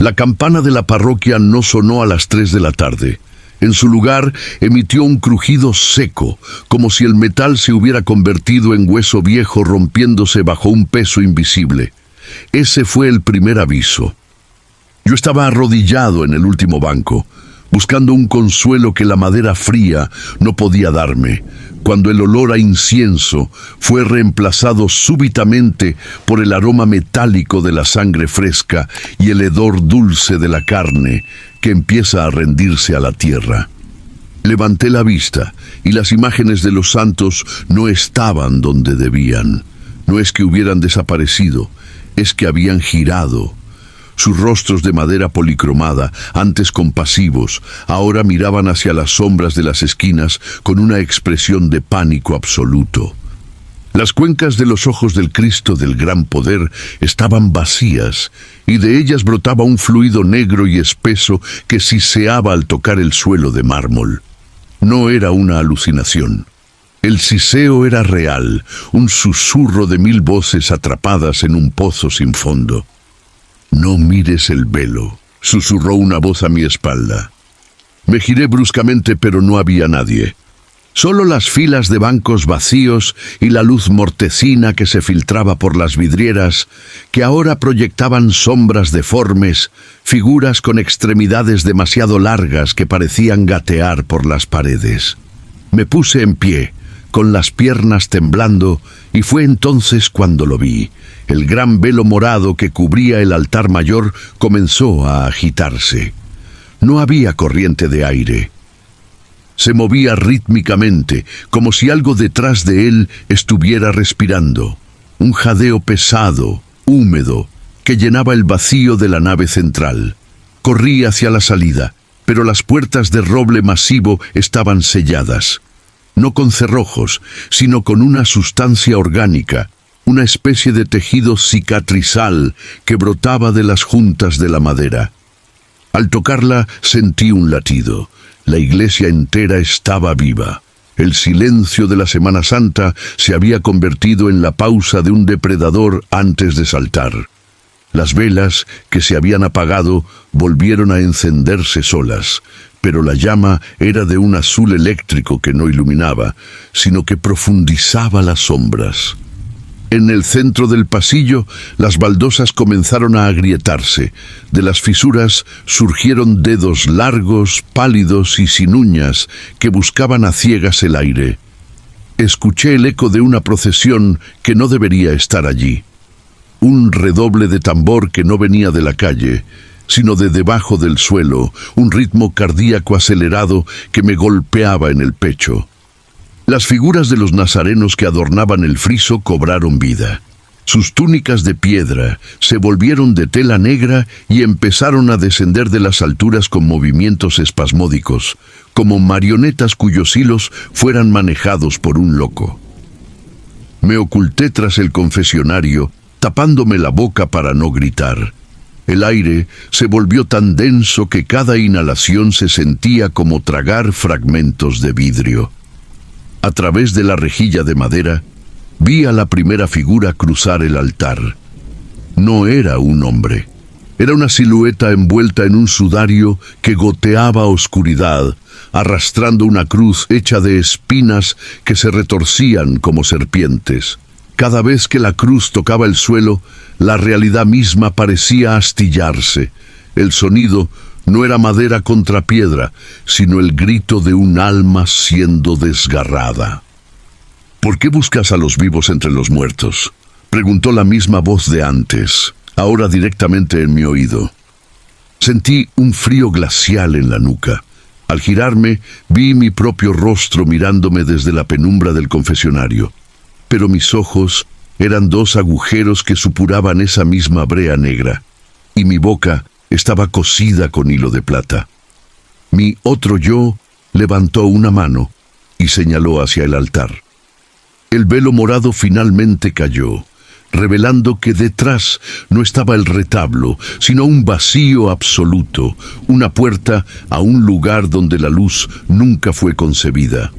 La campana de la parroquia no sonó a las 3 de la tarde. En su lugar emitió un crujido seco, como si el metal se hubiera convertido en hueso viejo rompiéndose bajo un peso invisible. Ese fue el primer aviso. Yo estaba arrodillado en el último banco, buscando un consuelo que la madera fría no podía darme, cuando el olor a incienso fue reemplazado súbitamente por el aroma metálico de la sangre fresca y el hedor dulce de la carne que empieza a rendirse a la tierra. Levanté la vista y las imágenes de los santos no estaban donde debían. No es que hubieran desaparecido, es que habían girado. Sus rostros de madera policromada, antes compasivos, ahora miraban hacia las sombras de las esquinas con una expresión de pánico absoluto. Las cuencas de los ojos del Cristo del Gran Poder estaban vacías, y de ellas brotaba un fluido negro y espeso que siseaba al tocar el suelo de mármol. No era una alucinación. El siseo era real, un susurro de 1000 voces atrapadas en un pozo sin fondo. «No mires el velo», susurró una voz a mi espalda. Me giré bruscamente, pero no había nadie. Solo las filas de bancos vacíos y la luz mortecina que se filtraba por las vidrieras, que ahora proyectaban sombras deformes, figuras con extremidades demasiado largas que parecían gatear por las paredes. Me puse en pie, con las piernas temblando, y fue entonces cuando lo vi. El gran velo morado que cubría el altar mayor comenzó a agitarse. No había corriente de aire. Se movía rítmicamente, como si algo detrás de él estuviera respirando. Un jadeo pesado, húmedo, que llenaba el vacío de la nave central. Corrí hacia la salida, pero las puertas de roble masivo estaban selladas. No con cerrojos, sino con una sustancia orgánica, una especie de tejido cicatrizal que brotaba de las juntas de la madera. Al tocarla sentí un latido. La iglesia entera estaba viva. El silencio de la Semana Santa se había convertido en la pausa de un depredador antes de saltar. Las velas, que se habían apagado, volvieron a encenderse solas, pero la llama era de un azul eléctrico que no iluminaba, sino que profundizaba las sombras. En el centro del pasillo, las baldosas comenzaron a agrietarse. De las fisuras surgieron dedos largos, pálidos y sin uñas que buscaban a ciegas el aire. Escuché el eco de una procesión que no debería estar allí. Un redoble de tambor que no venía de la calle, sino de debajo del suelo, un ritmo cardíaco acelerado que me golpeaba en el pecho. Las figuras de los nazarenos que adornaban el friso cobraron vida. Sus túnicas de piedra se volvieron de tela negra y empezaron a descender de las alturas con movimientos espasmódicos, como marionetas cuyos hilos fueran manejados por un loco. Me oculté tras el confesionario, tapándome la boca para no gritar. El aire se volvió tan denso que cada inhalación se sentía como tragar fragmentos de vidrio. A través de la rejilla de madera, vi a la primera figura cruzar el altar. No era un hombre. Era una silueta envuelta en un sudario que goteaba oscuridad, arrastrando una cruz hecha de espinas que se retorcían como serpientes. Cada vez que la cruz tocaba el suelo, la realidad misma parecía astillarse. El sonido no era madera contra piedra, sino el grito de un alma siendo desgarrada. «¿Por qué buscas a los vivos entre los muertos?», preguntó la misma voz de antes, ahora directamente en mi oído. Sentí un frío glacial en la nuca. Al girarme, vi mi propio rostro mirándome desde la penumbra del confesionario. Pero mis ojos eran 2 agujeros que supuraban esa misma brea negra, y mi boca estaba cosida con hilo de plata. Mi otro yo levantó una mano y señaló hacia el altar. El velo morado finalmente cayó, revelando que detrás no estaba el retablo, sino un vacío absoluto, una puerta a un lugar donde la luz nunca fue concebida.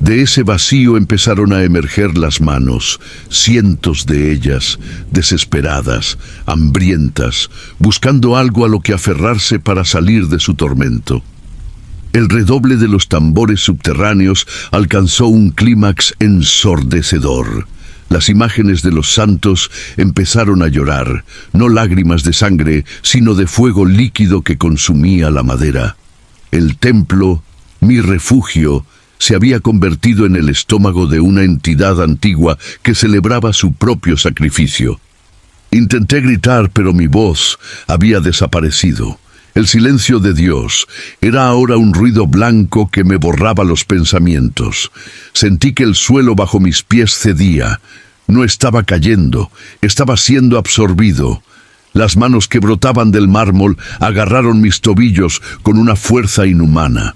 De ese vacío empezaron a emerger las manos, cientos de ellas, desesperadas, hambrientas, buscando algo a lo que aferrarse para salir de su tormento. El redoble de los tambores subterráneos alcanzó un clímax ensordecedor. Las imágenes de los santos empezaron a llorar, no lágrimas de sangre, sino de fuego líquido que consumía la madera. El templo, mi refugio, se había convertido en el estómago de una entidad antigua que celebraba su propio sacrificio. Intenté gritar, pero mi voz había desaparecido. El silencio de Dios era ahora un ruido blanco que me borraba los pensamientos. Sentí que el suelo bajo mis pies cedía. No estaba cayendo, estaba siendo absorbido. Las manos que brotaban del mármol agarraron mis tobillos con una fuerza inhumana.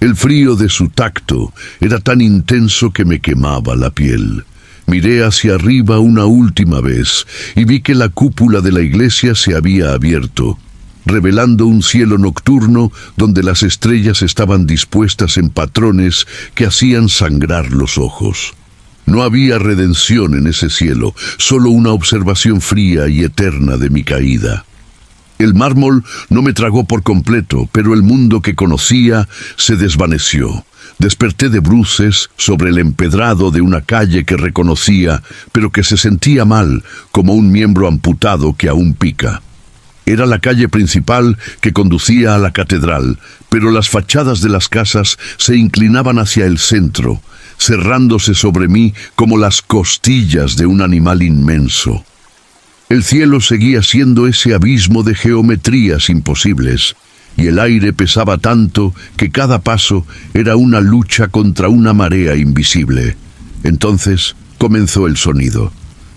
El frío de su tacto era tan intenso que me quemaba la piel. Miré hacia arriba una última vez y vi que la cúpula de la iglesia se había abierto, revelando un cielo nocturno donde las estrellas estaban dispuestas en patrones que hacían sangrar los ojos. No había redención en ese cielo, solo una observación fría y eterna de mi caída. El mármol no me tragó por completo, pero el mundo que conocía se desvaneció. Desperté de bruces sobre el empedrado de una calle que reconocía, pero que se sentía mal, como un miembro amputado que aún pica. Era la calle principal que conducía a la catedral, pero las fachadas de las casas se inclinaban hacia el centro, cerrándose sobre mí como las costillas de un animal inmenso. El cielo seguía siendo ese abismo de geometrías imposibles, y el aire pesaba tanto que cada paso era una lucha contra una marea invisible. Entonces comenzó el sonido.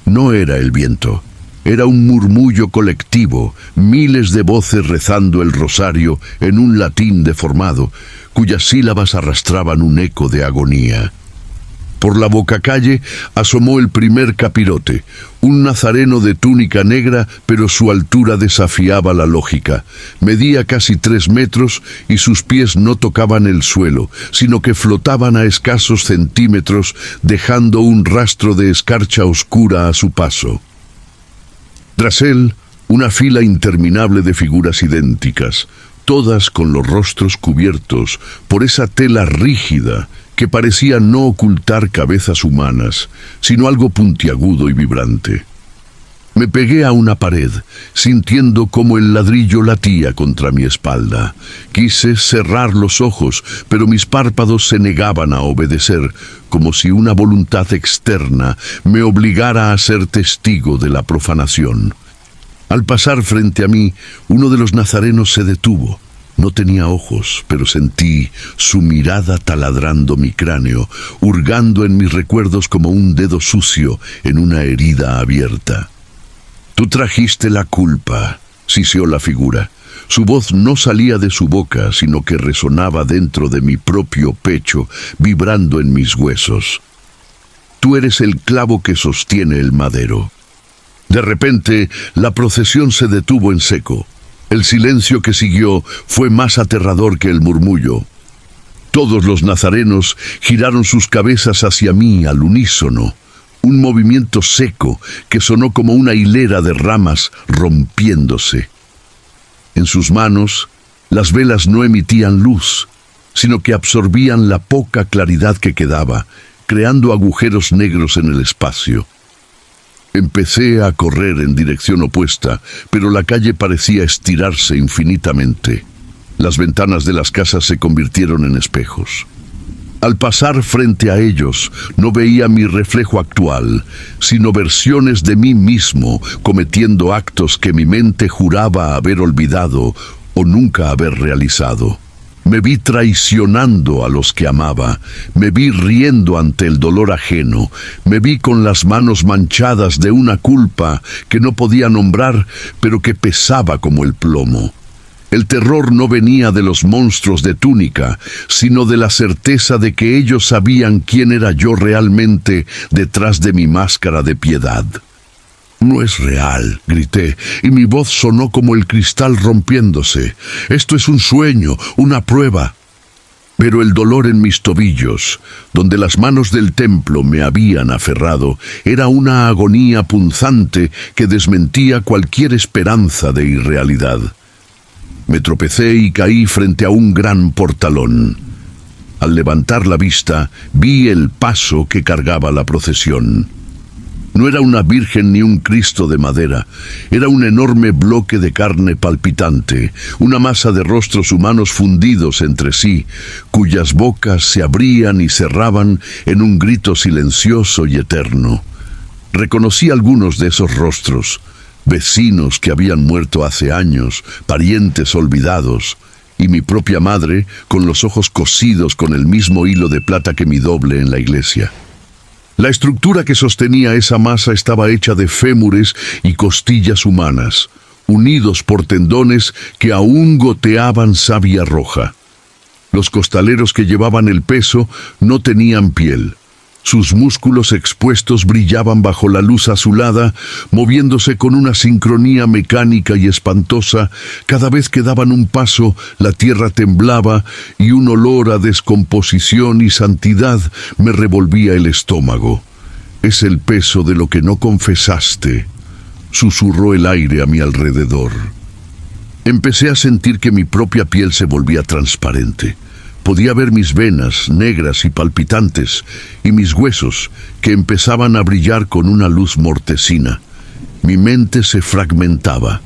No era el viento. Era un murmullo colectivo, miles de voces rezando el rosario en un latín deformado, cuyas sílabas arrastraban un eco de agonía. Por la bocacalle asomó el primer capirote, un nazareno de túnica negra, pero su altura desafiaba la lógica. Medía casi 3 metros y sus pies no tocaban el suelo, sino que flotaban a escasos centímetros, dejando un rastro de escarcha oscura a su paso. Tras él, una fila interminable de figuras idénticas, todas con los rostros cubiertos por esa tela rígida que parecía no ocultar cabezas humanas, sino algo puntiagudo y vibrante. Me pegué a una pared, sintiendo cómo el ladrillo latía contra mi espalda. Quise cerrar los ojos, pero mis párpados se negaban a obedecer, como si una voluntad externa me obligara a ser testigo de la profanación. Al pasar frente a mí, uno de los nazarenos se detuvo. No tenía ojos, pero sentí su mirada taladrando mi cráneo, hurgando en mis recuerdos como un dedo sucio en una herida abierta. «Tú trajiste la culpa», siseó la figura. Su voz no salía de su boca, sino que resonaba dentro de mi propio pecho, vibrando en mis huesos. «Tú eres el clavo que sostiene el madero». De repente, la procesión se detuvo en seco. El silencio que siguió fue más aterrador que el murmullo. Todos los nazarenos giraron sus cabezas hacia mí al unísono. Un movimiento seco que sonó como una hilera de ramas rompiéndose. En sus manos, las velas no emitían luz, sino que absorbían la poca claridad que quedaba, creando agujeros negros en el espacio. Empecé a correr en dirección opuesta, pero la calle parecía estirarse infinitamente. Las ventanas de las casas se convirtieron en espejos. Al pasar frente a ellos, no veía mi reflejo actual, sino versiones de mí mismo cometiendo actos que mi mente juraba haber olvidado o nunca haber realizado. Me vi traicionando a los que amaba, me vi riendo ante el dolor ajeno, me vi con las manos manchadas de una culpa que no podía nombrar, pero que pesaba como el plomo. El terror no venía de los monstruos de túnica, sino de la certeza de que ellos sabían quién era yo realmente detrás de mi máscara de piedad. «No es real», grité, y mi voz sonó como el cristal rompiéndose. «Esto es un sueño, una prueba». Pero el dolor en mis tobillos, donde las manos del templo me habían aferrado, era una agonía punzante que desmentía cualquier esperanza de irrealidad. Me tropecé y caí frente a un gran portalón. Al levantar la vista, vi el paso que cargaba la procesión. No era una virgen ni un Cristo de madera, era un enorme bloque de carne palpitante, una masa de rostros humanos fundidos entre sí, cuyas bocas se abrían y cerraban en un grito silencioso y eterno. Reconocí algunos de esos rostros, vecinos que habían muerto hace años, parientes olvidados, y mi propia madre con los ojos cosidos con el mismo hilo de plata que mi doble en la iglesia. La estructura que sostenía esa masa estaba hecha de fémures y costillas humanas, unidos por tendones que aún goteaban savia roja. Los costaleros que llevaban el peso no tenían piel. Sus músculos expuestos brillaban bajo la luz azulada, moviéndose con una sincronía mecánica y espantosa. Cada vez que daban un paso, la tierra temblaba y un olor a descomposición y santidad me revolvía el estómago. «Es el peso de lo que no confesaste», susurró el aire a mi alrededor. Empecé a sentir que mi propia piel se volvía transparente. Podía ver mis venas negras y palpitantes y mis huesos que empezaban a brillar con una luz mortecina. Mi mente se fragmentaba.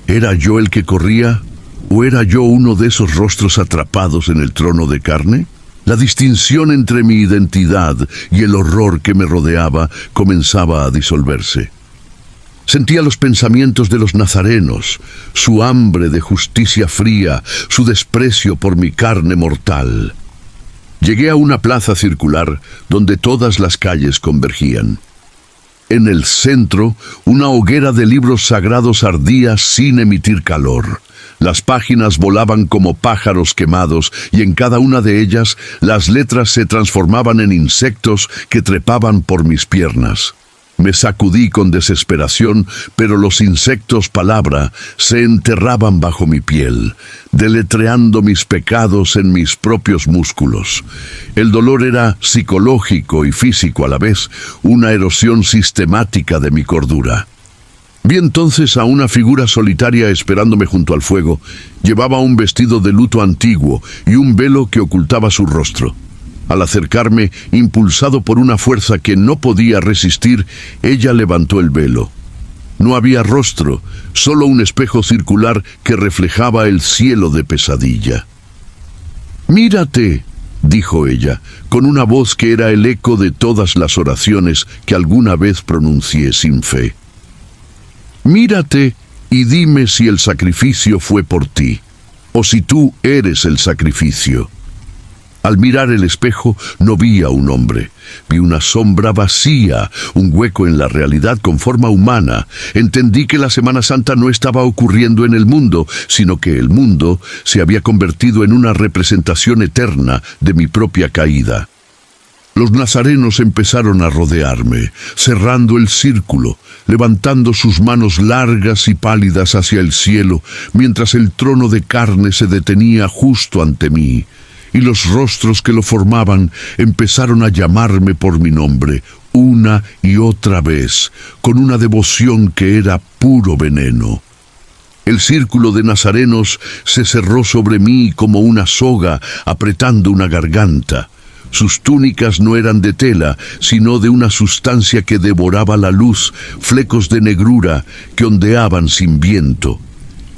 ¿Era yo el que corría o era yo uno de esos rostros atrapados en el trono de carne? La distinción entre mi identidad y el horror que me rodeaba comenzaba a disolverse. Sentía los pensamientos de los nazarenos, su hambre de justicia fría, su desprecio por mi carne mortal. Llegué a una plaza circular donde todas las calles convergían. En el centro, una hoguera de libros sagrados ardía sin emitir calor. Las páginas volaban como pájaros quemados y en cada una de ellas las letras se transformaban en insectos que trepaban por mis piernas. Me sacudí con desesperación, pero los insectos palabra se enterraban bajo mi piel, deletreando mis pecados en mis propios músculos. El dolor era psicológico y físico a la vez, una erosión sistemática de mi cordura. Vi entonces a una figura solitaria esperándome junto al fuego. Llevaba un vestido de luto antiguo y un velo que ocultaba su rostro. Al acercarme, impulsado por una fuerza que no podía resistir, ella levantó el velo. No había rostro, solo un espejo circular que reflejaba el cielo de pesadilla. «Mírate», dijo ella, con una voz que era el eco de todas las oraciones que alguna vez pronuncié sin fe. «Mírate y dime si el sacrificio fue por ti, o si tú eres el sacrificio». Al mirar el espejo no vi a un hombre, vi una sombra vacía, un hueco en la realidad con forma humana. Entendí que la Semana Santa no estaba ocurriendo en el mundo, sino que el mundo se había convertido en una representación eterna de mi propia caída. Los nazarenos empezaron a rodearme, cerrando el círculo, levantando sus manos largas y pálidas hacia el cielo, mientras el trono de carne se detenía justo ante mí. Y los rostros que lo formaban empezaron a llamarme por mi nombre, una y otra vez, con una devoción que era puro veneno. El círculo de nazarenos se cerró sobre mí como una soga, apretando una garganta. Sus túnicas no eran de tela, sino de una sustancia que devoraba la luz, flecos de negrura que ondeaban sin viento.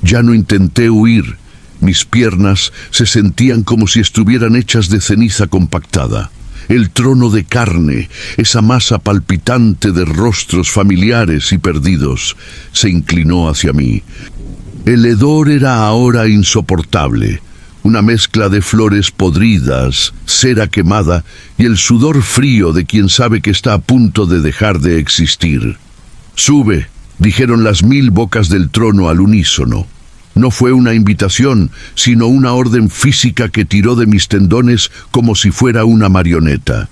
Ya no intenté huir. Mis piernas se sentían como si estuvieran hechas de ceniza compactada. El trono de carne, esa masa palpitante de rostros familiares y perdidos, se inclinó hacia mí. El hedor era ahora insoportable, una mezcla de flores podridas, cera quemada y el sudor frío de quien sabe que está a punto de dejar de existir. «Sube», dijeron las 1000 bocas del trono al unísono. No fue una invitación, sino una orden física que tiró de mis tendones como si fuera una marioneta.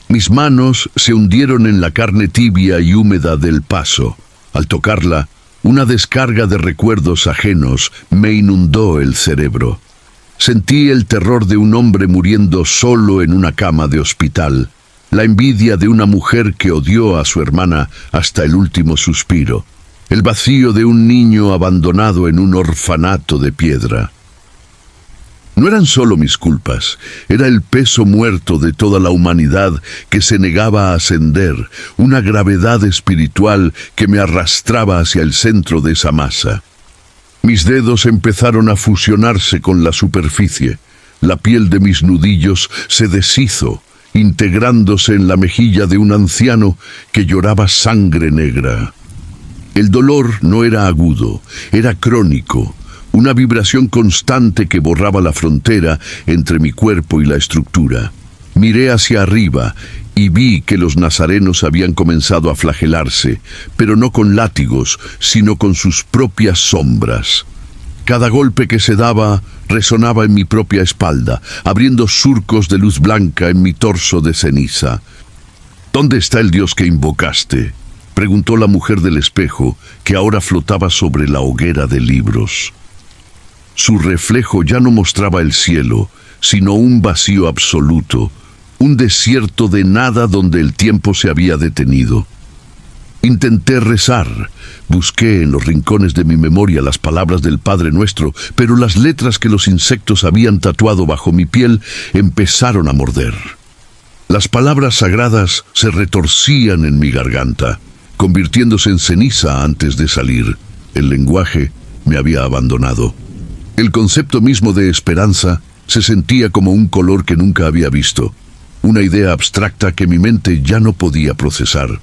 Mis manos se hundieron en la carne tibia y húmeda del paso. Al tocarla, una descarga de recuerdos ajenos me inundó el cerebro. Sentí el terror de un hombre muriendo solo en una cama de hospital, la envidia de una mujer que odió a su hermana hasta el último suspiro, el vacío de un niño abandonado en un orfanato de piedra. No eran solo mis culpas, era el peso muerto de toda la humanidad que se negaba a ascender, una gravedad espiritual que me arrastraba hacia el centro de esa masa. Mis dedos empezaron a fusionarse con la superficie. La piel de mis nudillos se deshizo, integrándose en la mejilla de un anciano que lloraba sangre negra. El dolor no era agudo, era crónico, una vibración constante que borraba la frontera entre mi cuerpo y la estructura. Miré hacia arriba y vi que los nazarenos habían comenzado a flagelarse, pero no con látigos, sino con sus propias sombras. Cada golpe que se daba resonaba en mi propia espalda, abriendo surcos de luz blanca en mi torso de ceniza. ¿Dónde está el Dios que invocaste?, preguntó la mujer del espejo, que ahora flotaba sobre la hoguera de libros. Su reflejo ya no mostraba el cielo, sino un vacío absoluto, un desierto de nada donde el tiempo se había detenido. Intenté rezar, busqué en los rincones de mi memoria las palabras del Padre Nuestro, pero las letras que los insectos habían tatuado bajo mi piel empezaron a morder. Las palabras sagradas se retorcían en mi garganta, convirtiéndose en ceniza antes de salir. El lenguaje me había abandonado. El concepto mismo de esperanza se sentía como un color que nunca había visto, una idea abstracta que mi mente ya no podía procesar.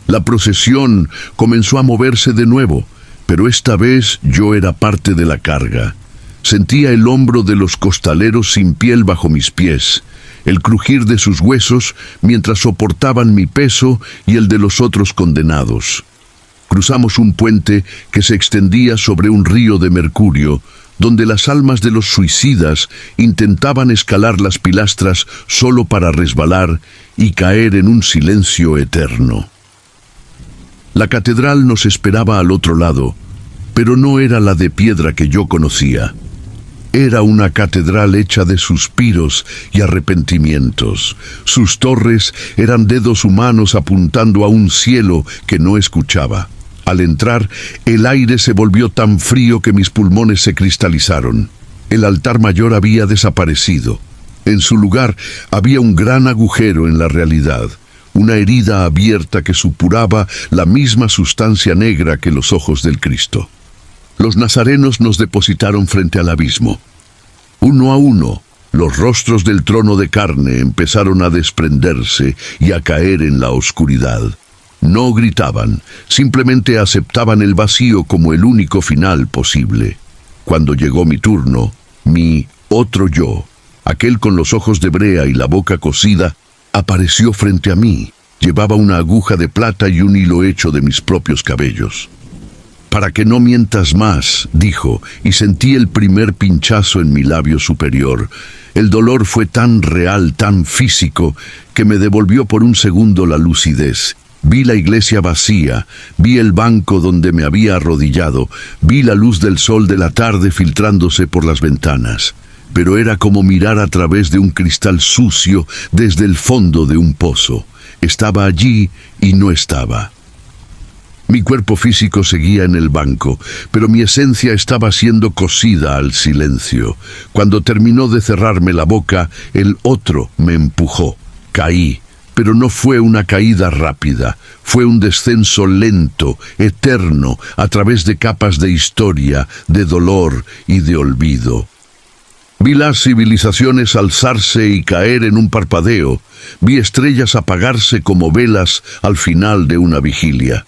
La procesión comenzó a moverse de nuevo, pero esta vez yo era parte de la carga. Sentía el hombro de los costaleros sin piel bajo mis pies, el crujir de sus huesos mientras soportaban mi peso y el de los otros condenados. Cruzamos un puente que se extendía sobre un río de mercurio, donde las almas de los suicidas intentaban escalar las pilastras solo para resbalar y caer en un silencio eterno. La catedral nos esperaba al otro lado, pero no era la de piedra que yo conocía. Era una catedral hecha de suspiros y arrepentimientos. Sus torres eran dedos humanos apuntando a un cielo que no escuchaba. Al entrar, el aire se volvió tan frío que mis pulmones se cristalizaron. El altar mayor había desaparecido. En su lugar había un gran agujero en la realidad, una herida abierta que supuraba la misma sustancia negra que los ojos del Cristo. Los nazarenos nos depositaron frente al abismo. Uno a uno, los rostros del trono de carne empezaron a desprenderse y a caer en la oscuridad. No gritaban, simplemente aceptaban el vacío como el único final posible. Cuando llegó mi turno, mi otro yo, aquel con los ojos de brea y la boca cosida, apareció frente a mí. Llevaba una aguja de plata y un hilo hecho de mis propios cabellos. «Para que no mientas más», dijo, y sentí el primer pinchazo en mi labio superior. El dolor fue tan real, tan físico, que me devolvió por un segundo la lucidez. Vi la iglesia vacía, vi el banco donde me había arrodillado, vi la luz del sol de la tarde filtrándose por las ventanas. Pero era como mirar a través de un cristal sucio desde el fondo de un pozo. Estaba allí y no estaba. Mi cuerpo físico seguía en el banco, pero mi esencia estaba siendo cosida al silencio. Cuando terminó de cerrarme la boca, el otro me empujó. Caí. Pero no fue una caída rápida, fue un descenso lento, eterno, a través de capas de historia, de dolor y de olvido. Vi las civilizaciones alzarse y caer en un parpadeo, vi estrellas apagarse como velas al final de una vigilia.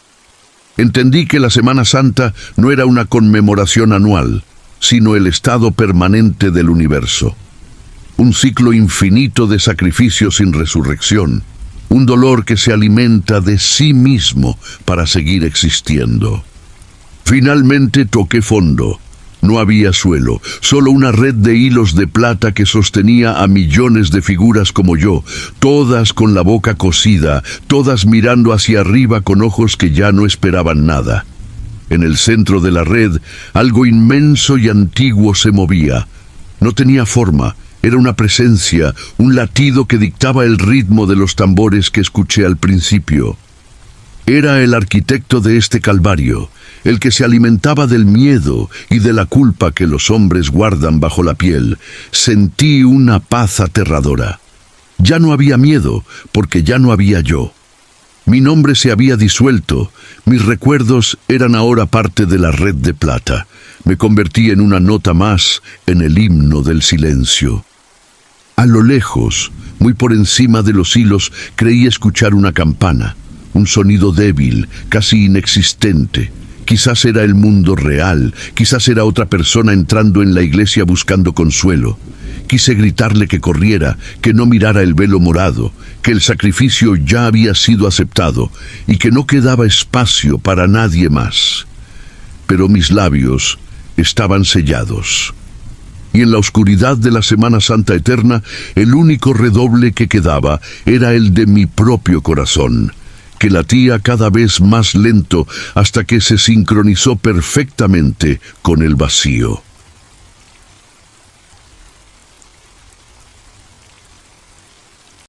Entendí que la Semana Santa no era una conmemoración anual, sino el estado permanente del universo. Un ciclo infinito de sacrificios sin resurrección. Un dolor que se alimenta de sí mismo para seguir existiendo. Finalmente toqué fondo. No había suelo, solo una red de hilos de plata que sostenía a millones de figuras como yo, todas con la boca cosida, todas mirando hacia arriba con ojos que ya no esperaban nada. En el centro de la red, algo inmenso y antiguo se movía. No tenía forma, era una presencia, un latido que dictaba el ritmo de los tambores que escuché al principio. Era el arquitecto de este calvario, el que se alimentaba del miedo y de la culpa que los hombres guardan bajo la piel. Sentí una paz aterradora. Ya no había miedo, porque ya no había yo. Mi nombre se había disuelto, mis recuerdos eran ahora parte de la red de plata. Me convertí en una nota más en el himno del silencio. A lo lejos, muy por encima de los hilos, creí escuchar una campana, un sonido débil, casi inexistente. Quizás era el mundo real, quizás era otra persona entrando en la iglesia buscando consuelo. Quise gritarle que corriera, que no mirara el velo morado, que el sacrificio ya había sido aceptado y que no quedaba espacio para nadie más. Pero mis labios estaban sellados. Y en la oscuridad de la Semana Santa eterna, el único redoble que quedaba era el de mi propio corazón, que latía cada vez más lento hasta que se sincronizó perfectamente con el vacío.